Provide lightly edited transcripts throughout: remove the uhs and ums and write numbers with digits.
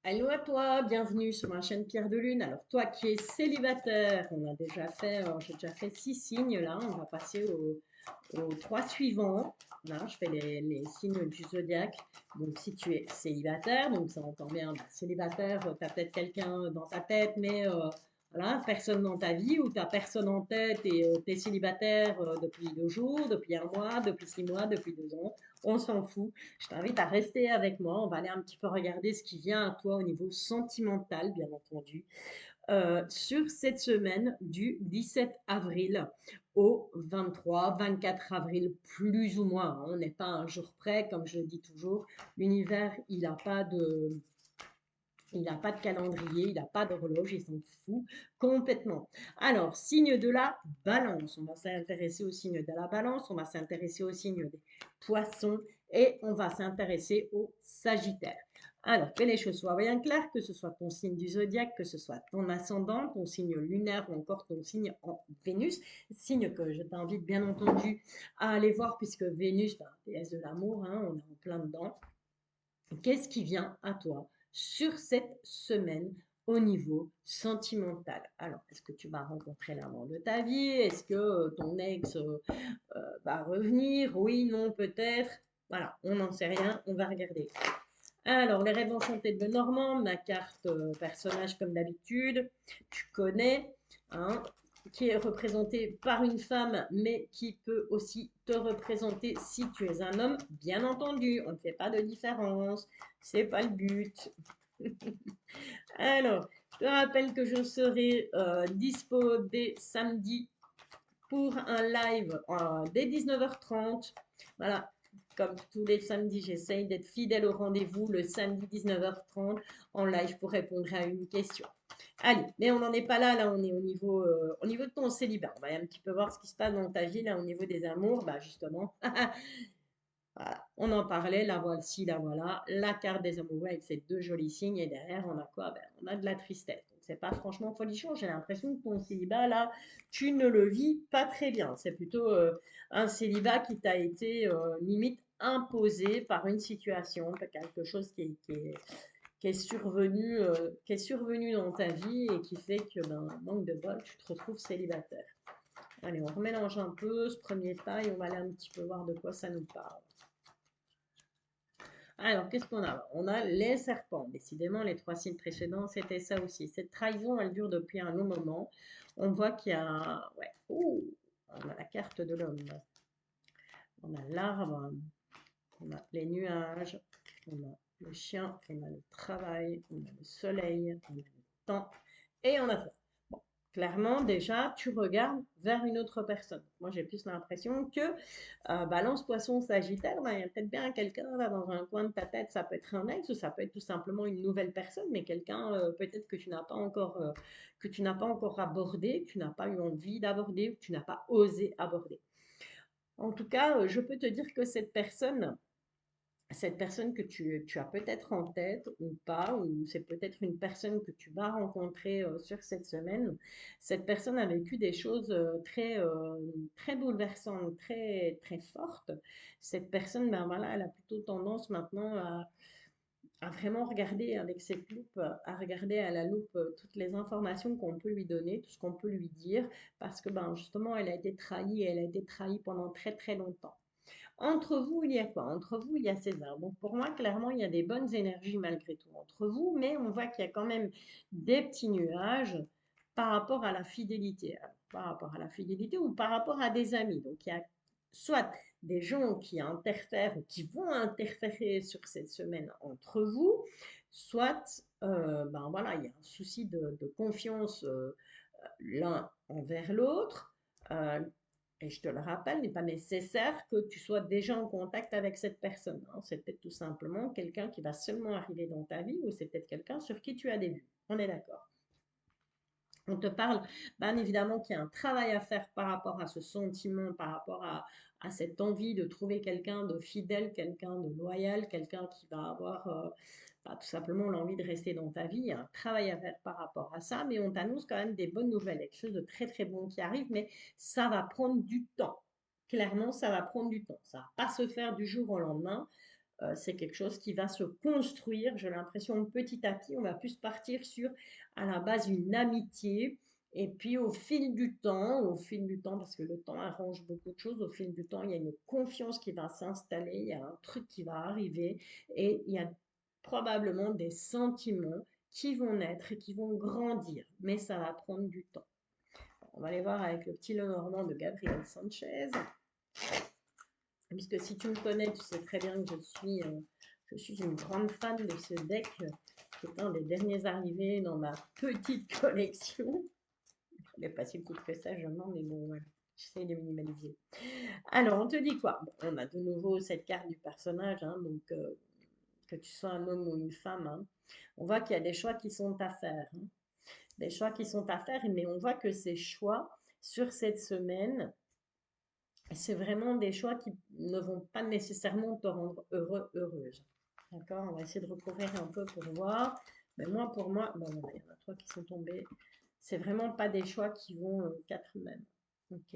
Hello à toi, bienvenue sur ma chaîne Pierre de Lune. Alors toi qui es célibataire, j'ai déjà fait 6 signes là, on va passer aux 3 suivants. Là, je fais les signes du zodiaque. Donc si tu es célibataire, donc ça entend bien, bah, célibataire, tu as peut-être quelqu'un dans ta tête, mais voilà, personne dans ta vie, ou tu personne en tête et tu es célibataire depuis 2 jours, depuis un mois, depuis 6 mois, depuis 2 ans. On s'en fout. Je t'invite à rester avec moi. On va aller un petit peu regarder ce qui vient à toi au niveau sentimental, bien entendu, sur cette semaine du 17 avril au 23-24 avril, plus ou moins, hein. On n'est pas à un jour près, comme je le dis toujours. L'univers, il n'a pas de calendrier, il n'a pas d'horloge, il s'en fout complètement. Alors, signe de la balance, on va s'intéresser au signe de la balance, on va s'intéresser au signe des poissons et on va s'intéresser au sagittaire. Alors, que les choses soient bien claires, que ce soit ton signe du zodiaque, que ce soit ton ascendant, ton signe lunaire ou encore ton signe en Vénus, signe que je t'invite bien entendu à aller voir puisque Vénus, ben, déesse de l'amour, hein, on est en plein dedans. Qu'est-ce qui vient à toi sur cette semaine au niveau sentimental? Alors, est-ce que tu vas rencontrer l'amant de ta vie? Est-ce que ton ex va revenir? Oui, non, peut-être. Voilà, on n'en sait rien, on va regarder. Alors, les rêves enchantés de Normand, ma carte personnage comme d'habitude, tu connais, hein, qui est représentée par une femme, mais qui peut aussi te représenter si tu es un homme, bien entendu, on ne fait pas de différence, c'est pas le but. Alors, je te rappelle que je serai dispo dès samedi pour un live dès 19h30. Voilà, comme tous les samedis, j'essaye d'être fidèle au rendez-vous le samedi 19h30 en live pour répondre à une question. Allez, mais on n'en est pas là, là on est au niveau de ton célibat. On va un petit peu voir ce qui se passe dans ta vie, là au niveau des amours. Bah justement, voilà, on en parlait, la voici, la voilà, la carte des amoureux avec ces deux jolis signes. Et derrière, on a quoi? Ben, on a de la tristesse. Donc, c'est pas franchement folichon. J'ai l'impression que ton célibat, là, tu ne le vis pas très bien. C'est plutôt un célibat qui t'a été limite imposé par une situation, quelque chose qui est survenu dans ta vie et qui fait que, ben, manque de bol, tu te retrouves célibataire. Allez, on remélange un peu ce premier tas et on va aller un petit peu voir de quoi ça nous parle. Alors, qu'est-ce qu'on a? On a les serpents. Décidément, les 3 signes précédents, c'était ça aussi. Cette trahison, elle dure depuis un long moment. On voit qu'il y a... Ouais. Ouh, on a la carte de l'homme. On a l'arbre, on a les nuages, on a le chien, on a le travail, on a le soleil, on a le temps et on a toi. Bon, clairement, déjà, tu regardes vers une autre personne. Moi, j'ai plus l'impression que Balance, Poisson, Sagittaire, ben, il y a peut-être bien quelqu'un là dans un coin de ta tête. Ça peut être un ex ou ça peut être tout simplement une nouvelle personne, mais quelqu'un peut-être que tu n'as pas encore abordé, que tu n'as pas eu envie d'aborder ou que tu n'as pas osé aborder. En tout cas, je peux te dire que cette personne que tu as peut-être en tête ou pas, ou c'est peut-être une personne que tu vas rencontrer sur cette semaine, cette personne a vécu des choses très bouleversantes, très, très fortes. Cette personne, ben voilà, elle a plutôt tendance maintenant à vraiment regarder avec cette loupe, à regarder à la loupe toutes les informations qu'on peut lui donner, tout ce qu'on peut lui dire, parce que ben, justement, elle a été trahie et elle a été trahie pendant très très longtemps. Entre vous, il y a quoi? Entre vous, il y a César. Donc pour moi, clairement, il y a des bonnes énergies malgré tout entre vous, mais on voit qu'il y a quand même des petits nuages par rapport à la fidélité. Alors, par rapport à la fidélité ou par rapport à des amis. Donc il y a soit des gens qui interfèrent ou qui vont interférer sur cette semaine entre vous, soit ben voilà, il y a un souci de confiance l'un envers l'autre. Euh, et je te le rappelle, il n'est pas nécessaire que tu sois déjà en contact avec cette personne, hein. C'est peut-être tout simplement quelqu'un qui va seulement arriver dans ta vie ou c'est peut-être quelqu'un sur qui tu as des vues. On est d'accord. On te parle, bien évidemment, qu'il y a un travail à faire par rapport à ce sentiment, par rapport à cette envie de trouver quelqu'un de fidèle, quelqu'un de loyal, quelqu'un qui va avoir bah, tout simplement l'envie de rester dans ta vie. Il y a un travail à faire par rapport à ça, mais on t'annonce quand même des bonnes nouvelles, quelque chose de très très bon qui arrive, mais ça va prendre du temps. Clairement, ça va prendre du temps. Ça ne va pas se faire du jour au lendemain. c'est quelque chose qui va se construire. J'ai l'impression que petit à petit, on va plus partir sur, à la base, une amitié. Et puis au fil du temps, parce que le temps arrange beaucoup de choses, au fil du temps, il y a une confiance qui va s'installer, il y a un truc qui va arriver et il y a probablement des sentiments qui vont naître et qui vont grandir, mais ça va prendre du temps. On va aller voir avec le petit Lenormand de Gabriel Sanchez. Puisque si tu me connais, tu sais très bien que je suis une grande fan de ce deck qui est un des derniers arrivés dans ma petite collection. Elle n'est pas si petite que ça, je mens, mais bon, voilà. J'essaie de minimaliser. Alors, on te dit quoi? Bon, on a de nouveau cette carte du personnage, hein, donc que tu sois un homme ou une femme. Hein. On voit qu'il y a des choix qui sont à faire. Hein. Des choix qui sont à faire, mais on voit que ces choix, sur cette semaine, c'est vraiment des choix qui ne vont pas nécessairement te rendre heureux, heureuse. D'accord? On va essayer de recouvrir un peu pour voir. Mais moi, pour moi, bon, voilà, il y en a trois qui sont tombés. C'est vraiment pas des choix qui vont quatre même. Ok.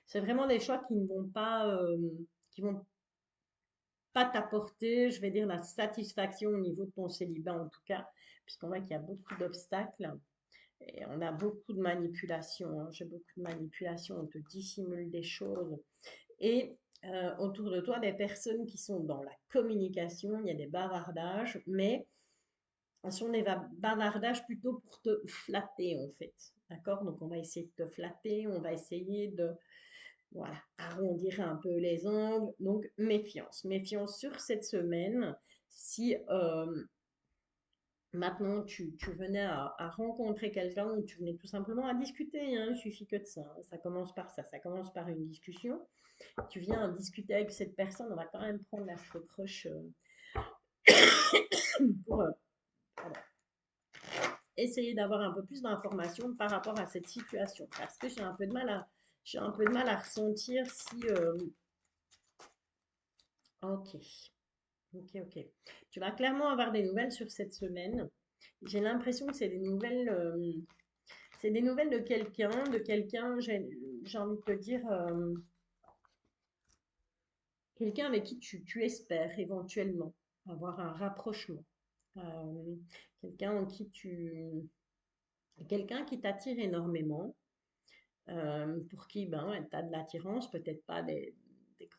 C'est vraiment des choix qui vont pas t'apporter, je vais dire, la satisfaction au niveau de ton célibat en tout cas, puisqu'on voit qu'il y a beaucoup d'obstacles. Et on a beaucoup de manipulation. Hein. J'ai beaucoup de manipulation. On te dissimule des choses. Et autour de toi, des personnes qui sont dans la communication, il y a des bavardages, mais ce sont des bavardages plutôt pour te flatter en fait. D'accord? Donc on va essayer de te flatter, on va essayer de voilà, arrondir un peu les angles. Donc méfiance. Méfiance sur cette semaine. Si maintenant tu venais à rencontrer quelqu'un ou tu venais tout simplement à discuter, hein, il suffit que de ça. Hein. Ça commence par ça, ça commence par une discussion tu viens discuter avec cette personne, on va quand même prendre la crush pour essayer d'avoir un peu plus d'informations par rapport à cette situation. Parce que j'ai un peu de mal à ressentir si. Ok, ok. Tu vas clairement avoir des nouvelles sur cette semaine. J'ai l'impression que c'est des nouvelles de quelqu'un, j'ai envie de te dire, quelqu'un avec qui tu espères éventuellement avoir un rapprochement. Euh, quelqu'un en qui tu quelqu'un qui t'attire énormément, pour qui ben ouais, tu as de l'attirance, peut-être pas des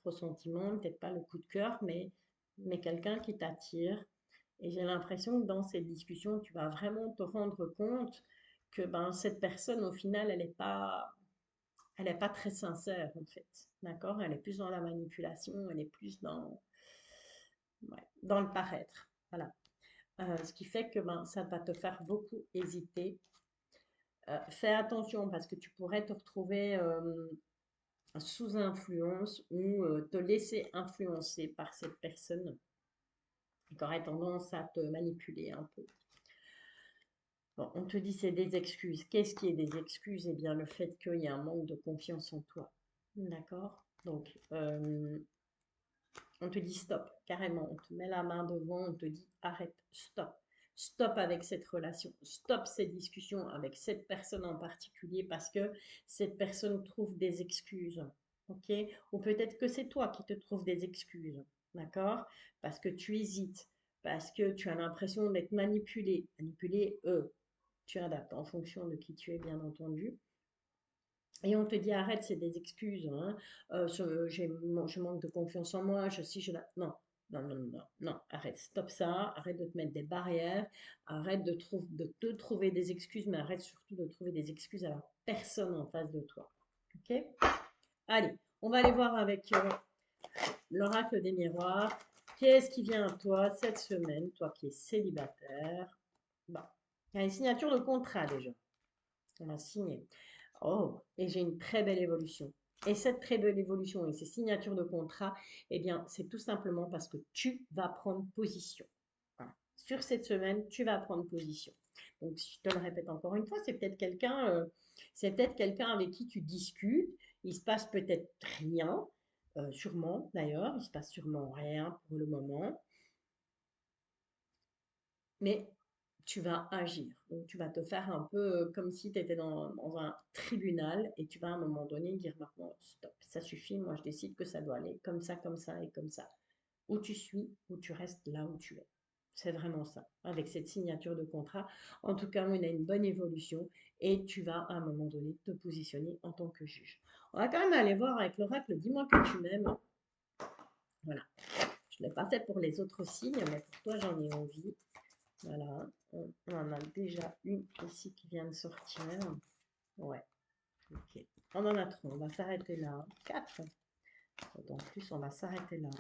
gros sentiments, peut-être pas le coup de cœur, mais quelqu'un qui t'attire. Et j'ai l'impression que dans cette discussion, tu vas vraiment te rendre compte que ben, cette personne, au final, elle est pas très sincère, en fait. D'accord? Elle est plus dans la manipulation, elle est plus ouais, dans le paraître. Voilà. Ce qui fait que ben, ça va te faire beaucoup hésiter. Fais attention parce que tu pourrais te retrouver sous influence ou te laisser influencer par cette personne qui aurait tendance à te manipuler un peu. Bon, on te dit c'est des excuses. Qu'est-ce qui est des excuses? Eh bien, le fait qu'il y a un manque de confiance en toi. D'accord? Donc, on te dit stop, carrément. On te met la main devant, on te dit arrête, stop. Stop avec cette relation, stop cette discussion avec cette personne en particulier parce que cette personne trouve des excuses. Ok? Ou peut-être que c'est toi qui te trouves des excuses. D'accord? Parce que tu hésites, parce que tu as l'impression d'être manipulé. Manipulé, tu adaptes en fonction de qui tu es, bien entendu. Et on te dit arrête, c'est des excuses. Hein. Je manque de confiance en moi. Non, non, arrête, stop ça. Arrête de te mettre des barrières. Arrête de te trouver des excuses, mais arrête surtout de trouver des excuses à la personne en face de toi. Ok? Allez, on va aller voir avec l'oracle des miroirs. Qu'est-ce qui vient à toi cette semaine, toi qui es célibataire? Bon, il y a une signature de contrat déjà. On va signer. Oh, et j'ai une très belle évolution. Et cette très belle évolution et ces signatures de contrat, eh bien, c'est tout simplement parce que tu vas prendre position. Voilà. Sur cette semaine, tu vas prendre position. Donc, je te le répète encore une fois, c'est peut-être quelqu'un avec qui tu discutes. Il se passe peut-être rien, sûrement d'ailleurs, il se passe sûrement rien pour le moment. Mais tu vas agir. Donc, tu vas te faire un peu comme si tu étais dans un tribunal et tu vas à un moment donné dire maintenant, stop, ça suffit, moi je décide que ça doit aller comme ça et comme ça. où tu suis, ou tu restes là où tu es. C'est vraiment ça, avec cette signature de contrat. En tout cas, on a une bonne évolution et tu vas à un moment donné te positionner en tant que juge. On va quand même aller voir avec l'oracle, dis-moi que tu m'aimes. Voilà, je ne l'ai pas fait pour les autres signes, mais pour toi, j'en ai envie. Voilà, on en a déjà une ici qui vient de sortir. Ouais, ok. On en a trois, on va s'arrêter là. Quatre. En plus, on va s'arrêter là.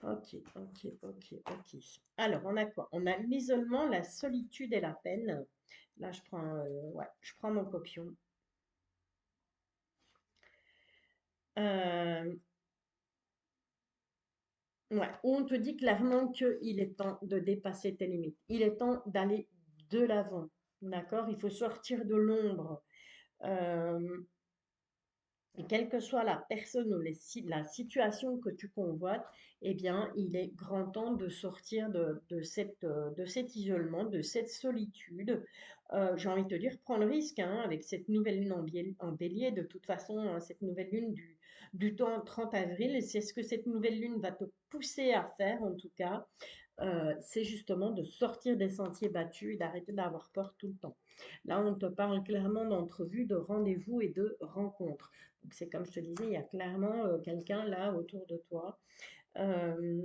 Ok, ok, ok, ok. Alors, on a quoi? On a l'isolement, la solitude et la peine. Là, ouais, je prends mon copion. Euh, ouais, on te dit clairement qu'il est temps de dépasser tes limites. Il est temps d'aller de l'avant. D'accord? Il faut sortir de l'ombre. Euh, Et quelle que soit la personne ou la situation que tu convoites, eh bien, il est grand temps de sortir de cet isolement, de cette solitude. J'ai envie de te dire, prends le risque hein, avec cette nouvelle lune en bélier. De toute façon, cette nouvelle lune du temps 30 avril, c'est ce que cette nouvelle lune va te pousser à faire, en tout cas. C'est justement de sortir des sentiers battus et d'arrêter d'avoir peur tout le temps. Là, on te parle clairement d'entrevues, de rendez-vous et de rencontres. Donc, c'est comme je te disais, il y a clairement quelqu'un là autour de toi. Euh,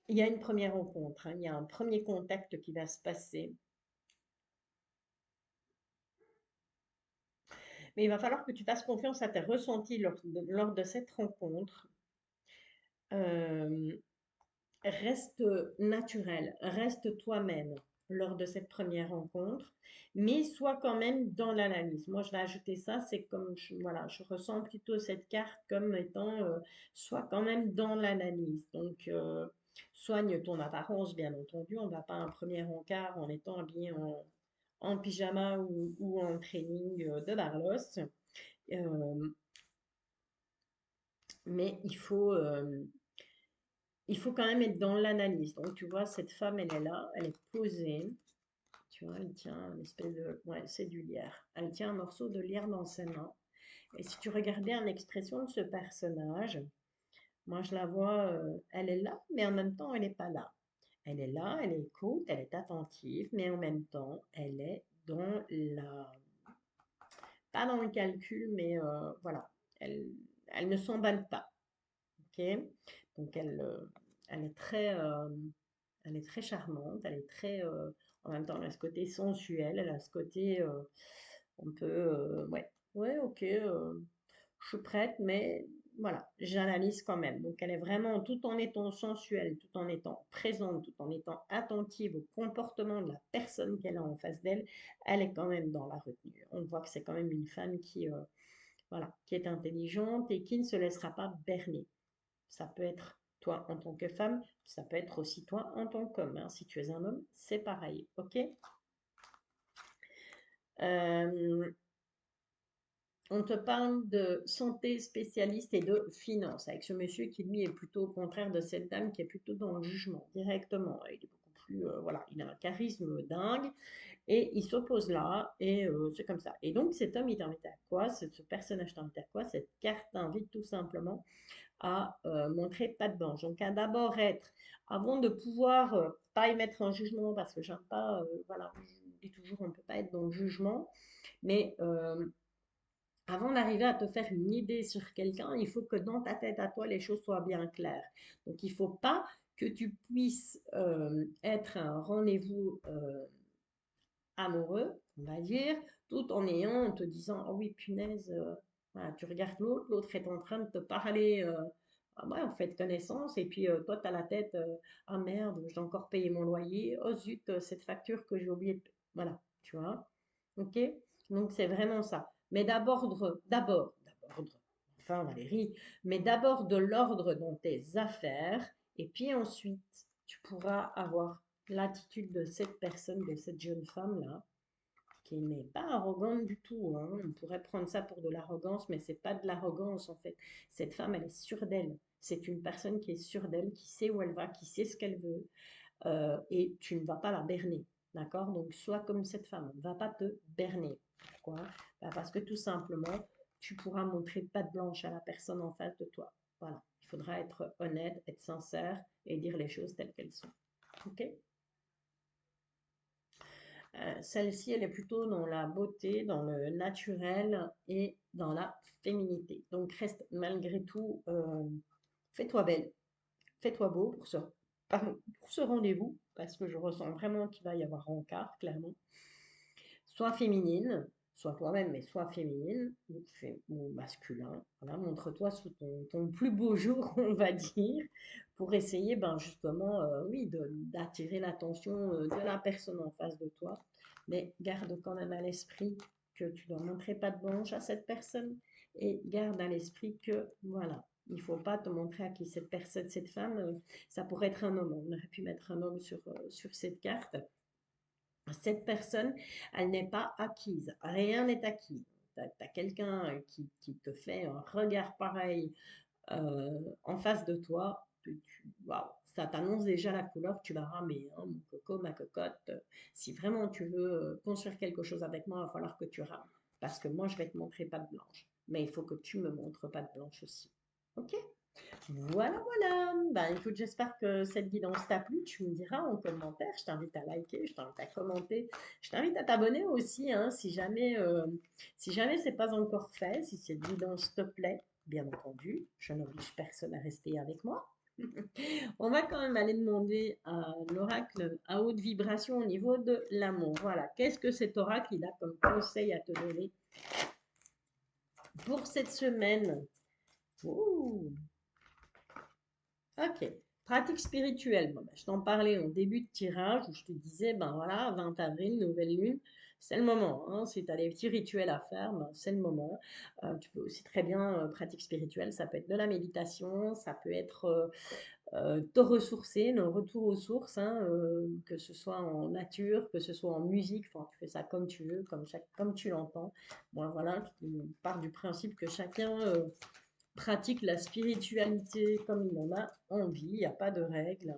il y a une première rencontre, hein, il y a un premier contact qui va se passer. Mais il va falloir que tu fasses confiance à tes ressentis lors de cette rencontre. Euh, Reste naturel, reste toi-même lors de cette première rencontre, mais sois quand même dans l'analyse. Moi, je vais ajouter ça, c'est comme, voilà, je ressens plutôt cette carte comme étant, sois quand même dans l'analyse. Donc, soigne ton apparence, bien entendu. On ne va pas un premier encart en étant habillé en pyjama ou en training de Barlos. Euh, mais il faut quand même être dans l'analyse. Donc, tu vois, cette femme, elle est là, elle est posée. Tu vois, elle tient une espèce de... Ouais, c'est du lierre. Elle tient un morceau de lierre dans ses mains. Et si tu regardais une expression de ce personnage, moi, je la vois, elle est là, mais en même temps, elle n'est pas là. Elle est là, elle écoute, elle est attentive, mais en même temps, elle est dans la... Pas dans le calcul, mais voilà. Elle, elle ne s'emballe pas. Ok? Donc, elle est très charmante, elle est très, en même temps, elle a ce côté sensuel, elle a ce côté, on peut, ouais, ouais, ok, je suis prête, mais voilà, j'analyse quand même. Donc, elle est vraiment, tout en étant sensuelle, tout en étant présente, tout en étant attentive au comportement de la personne qu'elle a en face d'elle, elle est quand même dans la retenue. On voit que c'est quand même une femme qui, voilà, qui est intelligente et qui ne se laissera pas berner. Ça peut être toi en tant que femme, ça peut être aussi toi en tant qu'homme. Hein. Si tu es un homme, c'est pareil. Ok. Euh, on te parle de santé spécialiste et de finance, avec ce monsieur qui lui est plutôt au contraire de cette dame qui est plutôt dans le jugement directement. Il est beaucoup plus, voilà, il a un charisme dingue et il s'oppose là et c'est comme ça. Et donc cet homme, il t'invite à quoi? Ce personnage t'invite à quoi? Cette carte t'invite tout simplement à montrer patte blanche. Donc, à d'abord être, avant de pouvoir pas émettre un jugement, parce que j'aime pas, voilà, je dis toujours, on ne peut pas être dans le jugement, mais avant d'arriver à te faire une idée sur quelqu'un, il faut que dans ta tête à toi, les choses soient bien claires. Donc, il ne faut pas que tu puisses être un rendez-vous amoureux, on va dire, tout en ayant, en te disant, oh oui, punaise, voilà, tu regardes l'autre, l'autre est en train de te parler, ah ouais, on fait connaissance, et puis toi, tu as la tête, ah merde, je dois encore payer mon loyer, oh zut, cette facture que j'ai oublié voilà, tu vois, ok? Donc, c'est vraiment ça. Mais enfin Valérie, mais d'abord de l'ordre dans tes affaires, et puis ensuite, tu pourras avoir l'attitude de cette personne, de cette jeune femme-là, qui n'est pas arrogante du tout. Hein. On pourrait prendre ça pour de l'arrogance, mais c'est pas de l'arrogance en fait. Cette femme, elle est sûre d'elle. C'est une personne qui est sûre d'elle, qui sait où elle va, qui sait ce qu'elle veut, et tu ne vas pas la berner. D'accord? Donc, sois comme cette femme, ne va pas te berner. Pourquoi? Bah, parce que tout simplement, tu pourras montrer patte blanche à la personne en face de toi. voilà, il faudra être honnête, être sincère et dire les choses telles qu'elles sont. Ok? Celle-ci, elle est plutôt dans la beauté, dans le naturel et dans la féminité. Donc reste malgré tout, fais-toi belle, fais-toi beau pardon, pour ce rendez-vous, parce que je ressens vraiment qu'il va y avoir rencard, clairement. Sois féminine, sois toi-même, mais sois féminine ou masculin. Voilà, montre-toi sous ton plus beau jour, on va dire, pour essayer, ben justement, oui, d'attirer l'attention de la personne en face de toi. Mais garde quand même à l'esprit que tu dois montrer pas de blanche à cette personne et garde à l'esprit que, voilà, il faut pas te montrer à qui cette personne, cette femme, ça pourrait être un homme. On aurait pu mettre un homme sur cette carte. Cette personne, elle n'est pas acquise. Rien n'est acquis. Tu as, quelqu'un qui te fait un regard pareil en face de toi. Waouh, ça t'annonce déjà la couleur que tu vas ramer, hein, mon coco, ma cocotte. Si vraiment tu veux construire quelque chose avec moi, il va falloir que tu rames. Parce que moi, je vais te montrer pas de blanche. Mais il faut que tu me montres pas de blanche aussi. Ok? Voilà, voilà. Ben, écoute, j'espère que cette guidance t'a plu. Tu me diras en commentaire. Je t'invite à liker, je t'invite à commenter. Je t'invite à t'abonner aussi, hein, si jamais c'est pas encore fait, si cette guidance te plaît, bien entendu. Je n'oblige personne à rester avec moi. On va quand même aller demander à l'oracle à haute vibration au niveau de l'amour. Voilà. Qu'est-ce que cet oracle il a comme conseil à te donner pour cette semaine? Ouh. Ok, pratique spirituelle. Bon, ben, je t'en parlais en début de tirage où je te disais, ben voilà, 20 avril, nouvelle lune, c'est le moment, hein. Si tu as des petits rituels à faire, ben, c'est le moment. Tu peux aussi très bien, pratique spirituelle, ça peut être de la méditation, ça peut être te ressourcer, le retour aux sources, hein, que ce soit en nature, que ce soit en musique, enfin, tu fais ça comme tu veux, comme tu l'entends. Bon, voilà, je pars du principe que chacun pratique la spiritualité comme il en a envie, il n'y a pas de règles.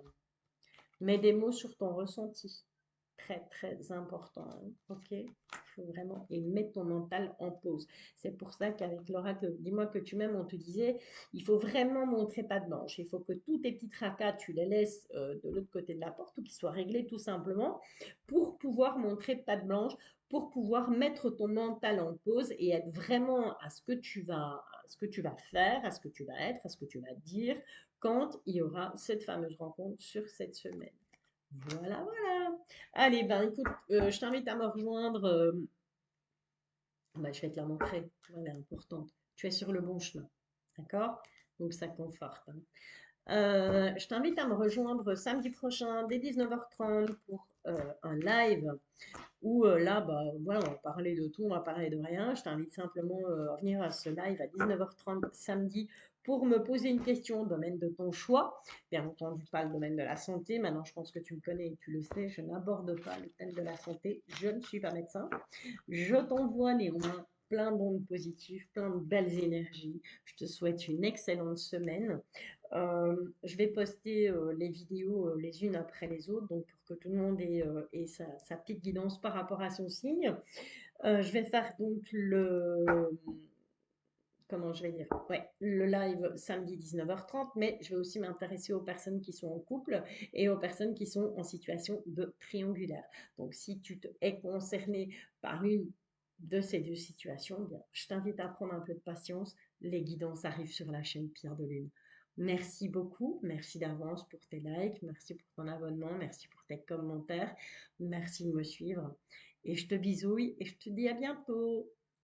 Mets des mots sur ton ressenti. Très, très important. Hein. Ok? Il faut vraiment et mettre ton mental en pause. C'est pour ça qu'avec l'oracle, dis-moi que tu m'aimes, on te disait, il faut vraiment montrer pas de blanche. Il faut que tous tes petits tracas, tu les laisses de l'autre côté de la porte ou qu'ils soient réglés tout simplement pour pouvoir montrer pas de blanche, pour pouvoir mettre ton mental en pause et être vraiment à ce que tu vas faire, à ce que tu vas être, à ce que tu vas dire quand il y aura cette fameuse rencontre sur cette semaine. Voilà, voilà. Allez, ben écoute, je t'invite à me rejoindre. Ben, je vais te la montrer. Elle est importante. Tu es sur le bon chemin. D'accord? Donc ça conforte. Hein. Je t'invite à me rejoindre samedi prochain dès 19h30 pour un live où là, bah, voilà, on va parler de tout, on va parler de rien. Je t'invite simplement à venir à ce live à 19h30 samedi pour me poser une question au domaine de ton choix. Bien entendu, pas le domaine de la santé. Maintenant, je pense que tu me connais et tu le sais, je n'aborde pas le thème de la santé. Je ne suis pas médecin. Je t'envoie néanmoins plein d'ondes positives, plein de belles énergies. Je te souhaite une excellente semaine. Je vais poster les vidéos les unes après les autres, donc pour que tout le monde ait sa petite guidance par rapport à son signe. Je vais faire donc comment je vais dire, ouais, le live samedi 19h30, mais je vais aussi m'intéresser aux personnes qui sont en couple et aux personnes qui sont en situation de triangulaire. Donc, si tu es concerné par une de ces deux situations, bien, je t'invite à prendre un peu de patience. Les guidances arrivent sur la chaîne Pierre de Lune. Merci beaucoup, merci d'avance pour tes likes, merci pour ton abonnement, merci pour tes commentaires, merci de me suivre et je te bisouille et je te dis à bientôt.